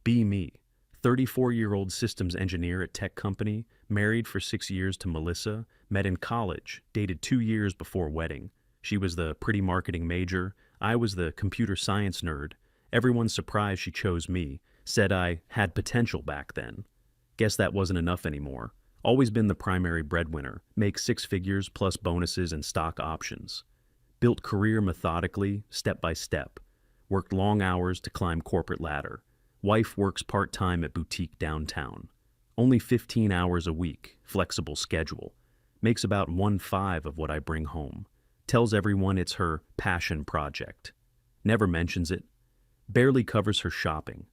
Be me. 34-year-old systems engineer at tech company, married for 6 years to Melissa, met in college, dated 2 years before wedding. She was the pretty marketing major, I was the computer science nerd. Everyone's surprised she chose me, said I had potential back then. Guess that wasn't enough anymore. Always been the primary breadwinner, make 6 figures plus bonuses and stock options. Built career methodically, step by step. Worked long hours to climb corporate ladder. Wife works part-time at boutique downtown. Only 15 hours a week, flexible schedule. Makes about 1/5 of what I bring home. Tells everyone it's her passion project. Never mentions it. Barely covers her shopping.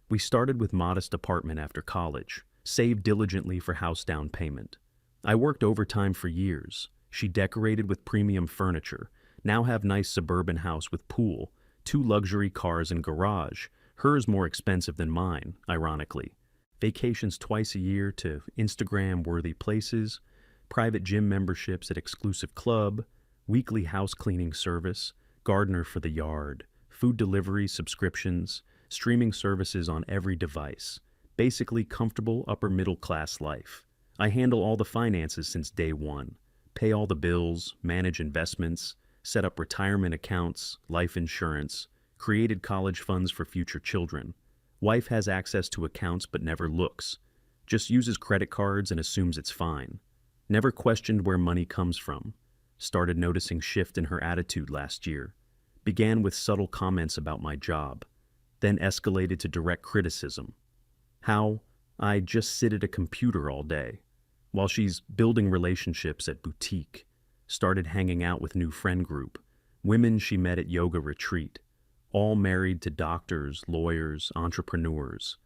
We started with modest apartment after college. Saved diligently for house down payment. I worked overtime for years. She decorated with premium furniture. Now have nice suburban house with pool, 2 luxury cars and garage. Hers more expensive than mine, ironically. Vacations twice a year to Instagram-worthy places, private gym memberships at exclusive club, weekly house cleaning service, gardener for the yard, food delivery subscriptions, streaming services on every device. Basically comfortable upper-middle-class life. I handle all the finances since day one. Pay all the bills, manage investments, set up retirement accounts, life insurance, created college funds for future children. Wife has access to accounts but never looks. Just uses credit cards and assumes it's fine. Never questioned where money comes from. Started noticing shift in her attitude last year. Began with subtle comments about my job. Then escalated to direct criticism. How I just sit at a computer all day, while she's building relationships at boutique. Started hanging out with new friend group. Women she met at yoga retreat. All married to doctors, lawyers, entrepreneurs.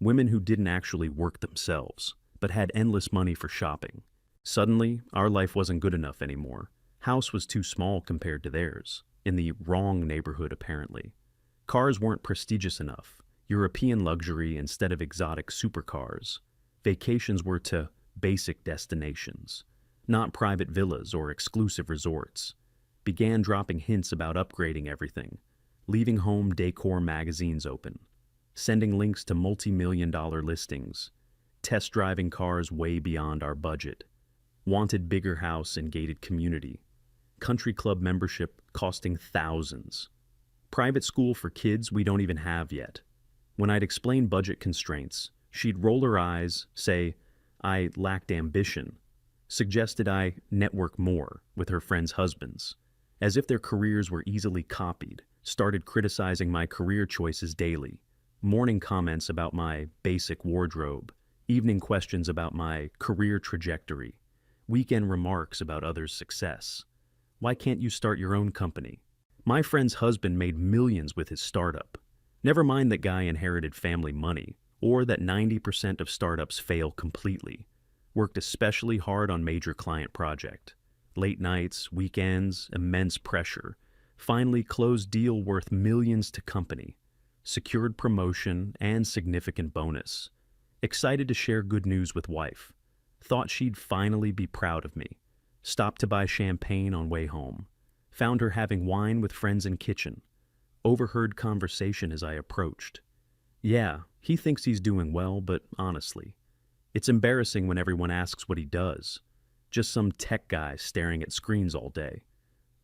Women who didn't actually work themselves, but had endless money for shopping. Suddenly, our life wasn't good enough anymore. House was too small compared to theirs. In the wrong neighborhood, apparently. Cars weren't prestigious enough. European luxury instead of exotic supercars. Vacations were to basic destinations, not private villas or exclusive resorts. Began dropping hints about upgrading everything. Leaving home decor magazines open. Sending links to multi-million-dollar listings. Test driving cars way beyond our budget. Wanted bigger house and gated community. Country club membership costing thousands. Private school for kids we don't even have yet. When I'd explain budget constraints, she'd roll her eyes, say I lacked ambition, suggested I network more with her friends' husbands, as if their careers were easily copied, started criticizing my career choices daily, morning comments about my basic wardrobe, evening questions about my career trajectory, weekend remarks about others' success. Why can't you start your own company? My friend's husband made millions with his startup. Never mind that guy inherited family money, or that 90% of startups fail completely. Worked especially hard on major client project. Late nights, weekends, immense pressure. Finally closed deal worth millions to company. Secured promotion and significant bonus. Excited to share good news with wife. Thought she'd finally be proud of me. Stopped to buy champagne on way home. Found her having wine with friends in kitchen. Overheard conversation as I approached. Yeah, he thinks he's doing well, but honestly, it's embarrassing when everyone asks what he does. Just some tech guy staring at screens all day.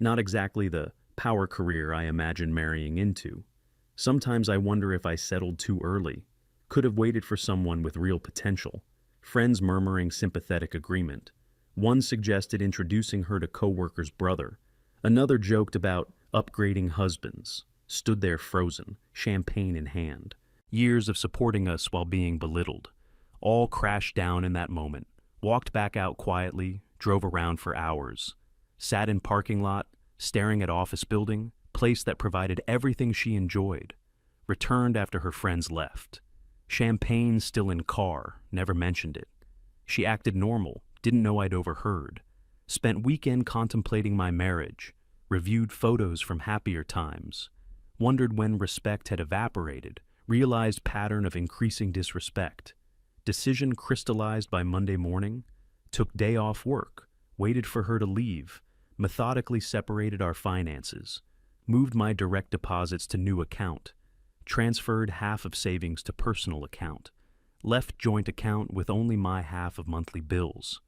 Not exactly the power career I imagine marrying into. Sometimes I wonder if I settled too early. Could have waited for someone with real potential. Friends murmuring sympathetic agreement. One suggested introducing her to coworker's brother. Another joked about upgrading husbands. Stood there frozen, champagne in hand. Years of supporting us while being belittled. All crashed down in that moment. Walked back out quietly, drove around for hours. Sat in parking lot, staring at office building, place that provided everything she enjoyed. Returned after her friends left. Champagne still in car, never mentioned it. She acted normal, didn't know I'd overheard. Spent weekend contemplating my marriage. Reviewed photos from happier times. Wondered when respect had evaporated. Realized pattern of increasing disrespect. Decision crystallized by Monday morning. Took day off work. Waited for her to leave. Methodically separated our finances. Moved my direct deposits to new account. transferred half of savings to personal account, left joint account with only my half of monthly bills,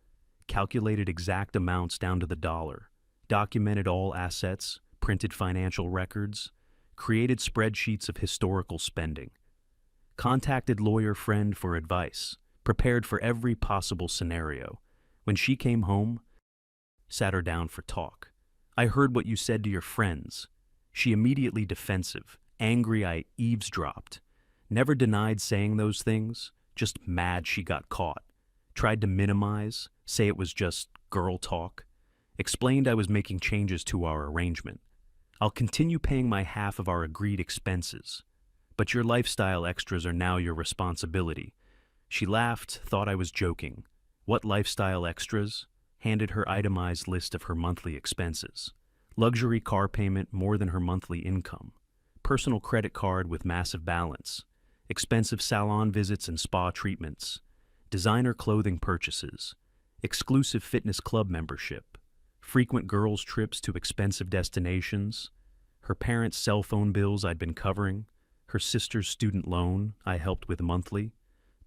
calculated exact amounts down to the dollar, documented all assets, printed financial records, created spreadsheets of historical spending, contacted lawyer friend for advice, prepared for every possible scenario. When she came home, sat her down for talk. I heard what you said to your friends. She immediately defensive, angry I eavesdropped. Never denied saying those things, just mad she got caught. Tried to minimize, say it was just girl talk. Explained I was making changes to our arrangement. I'll continue paying my half of our agreed expenses, but your lifestyle extras are now your responsibility. She laughed, thought I was joking. What lifestyle extras? Handed her itemized list of her monthly expenses. Luxury car payment more than her monthly income. Personal credit card with massive balance. Expensive salon visits and spa treatments. Designer clothing purchases. Exclusive fitness club membership. Frequent girls' trips to expensive destinations. Her parents' cell phone bills I'd been covering. Her sister's student loan I helped with monthly.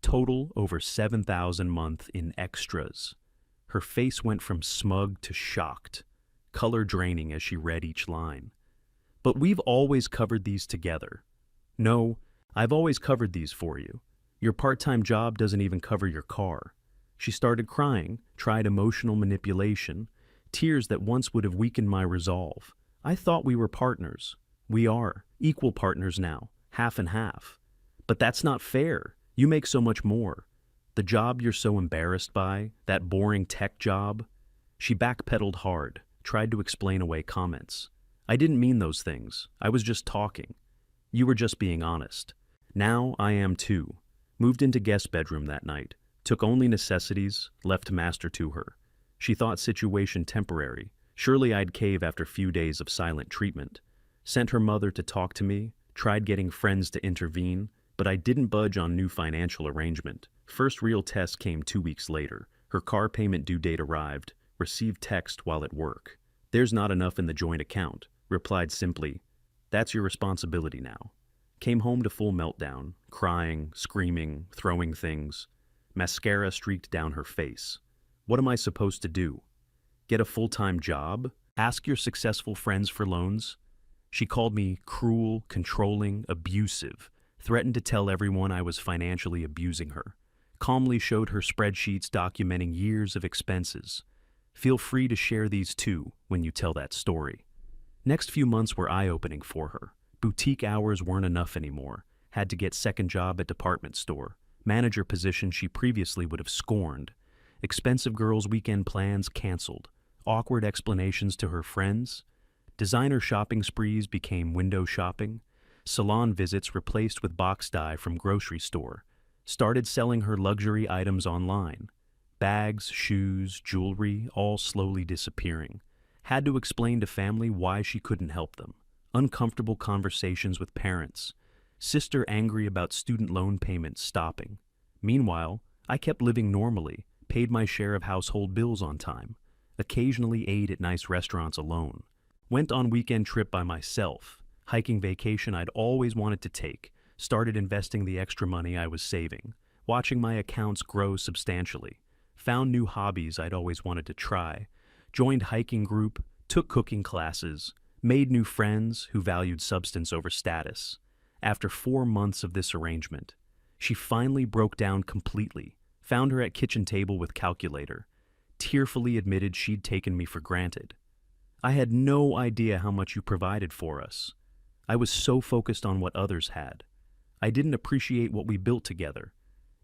Total over $7,000 a month in extras. Her face went from smug to shocked, color draining as she read each line. But we've always covered these together. No, I've always covered these for you. Your part-time job doesn't even cover your car. She started crying, tried emotional manipulation, tears that once would have weakened my resolve. I thought we were partners. We are, equal partners now, half and half. But that's not fair. You make so much more. The job you're so embarrassed by, that boring tech job. She backpedaled hard, tried to explain away comments. I didn't mean those things. I was just talking. You were just being honest. Now I am too. Moved into guest bedroom that night. Took only necessities, left master to her. She thought situation temporary. Surely I'd cave after few days of silent treatment. Sent her mother to talk to me, tried getting friends to intervene, but I didn't budge on new financial arrangement. First real test came 2 weeks later. Her car payment due date arrived. Received text while at work. There's not enough in the joint account. Replied simply, that's your responsibility now. Came home to full meltdown, crying, screaming, throwing things. Mascara streaked down her face. What am I supposed to do? Get a full-time job? Ask your successful friends for loans? She called me cruel, controlling, abusive, threatened to tell everyone I was financially abusing her. Calmly showed her spreadsheets documenting years of expenses. Feel free to share these too when you tell that story. Next few months were eye-opening for her. Boutique hours weren't enough anymore. Had to get second job at department store. Manager position she previously would have scorned. Expensive girls' weekend plans canceled. Awkward explanations to her friends. Designer shopping sprees became window shopping. Salon visits replaced with box dye from grocery store. Started selling her luxury items online. Bags, shoes, jewelry, all slowly disappearing. Had to explain to family why she couldn't help them. Uncomfortable conversations with parents. Sister angry about student loan payments stopping. Meanwhile, I kept living normally, paid my share of household bills on time. Occasionally ate at nice restaurants alone. Went on weekend trip by myself. Hiking vacation I'd always wanted to take. Started investing the extra money I was saving. Watching my accounts grow substantially. Found new hobbies I'd always wanted to try. Joined hiking group, took cooking classes, made new friends who valued substance over status. After 4 months of this arrangement, she finally broke down completely. Found her at kitchen table with calculator. Tearfully admitted she'd taken me for granted. I had no idea how much you provided for us. I was so focused on what others had. I didn't appreciate what we built together.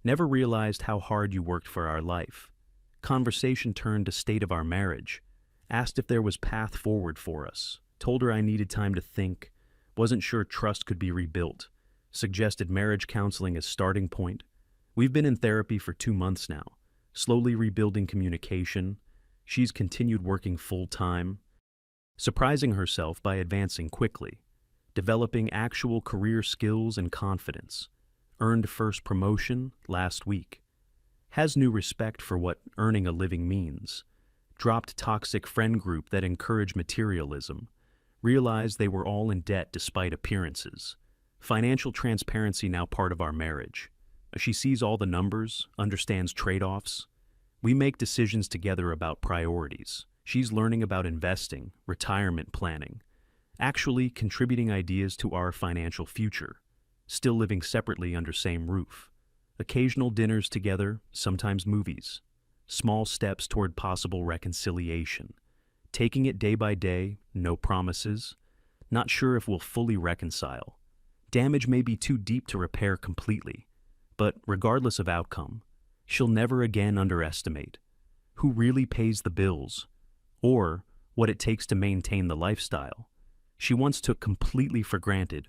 Never realized how hard you worked for our life. Conversation turned to state of our marriage. Asked if there was path forward for us. Told her I needed time to think. Wasn't sure trust could be rebuilt. Suggested marriage counseling as starting point. We've been in therapy for 2 months now. Slowly rebuilding communication. She's continued working full-time. Surprising herself by advancing quickly. Developing actual career skills and confidence. Earned first promotion last week. Has new respect for what earning a living means. Dropped toxic friend group that encouraged materialism. Realized they were all in debt despite appearances. Financial transparency now part of our marriage. She sees all the numbers, understands trade-offs. We make decisions together about priorities. She's learning about investing, retirement planning, actually contributing ideas to our financial future, still living separately under same roof. Occasional dinners together, sometimes movies. Small steps toward possible reconciliation. Taking it day by day, no promises. Not sure if we'll fully reconcile. Damage may be too deep to repair completely, but regardless of outcome, she'll never again underestimate who really pays the bills or what it takes to maintain the lifestyle she once took completely for granted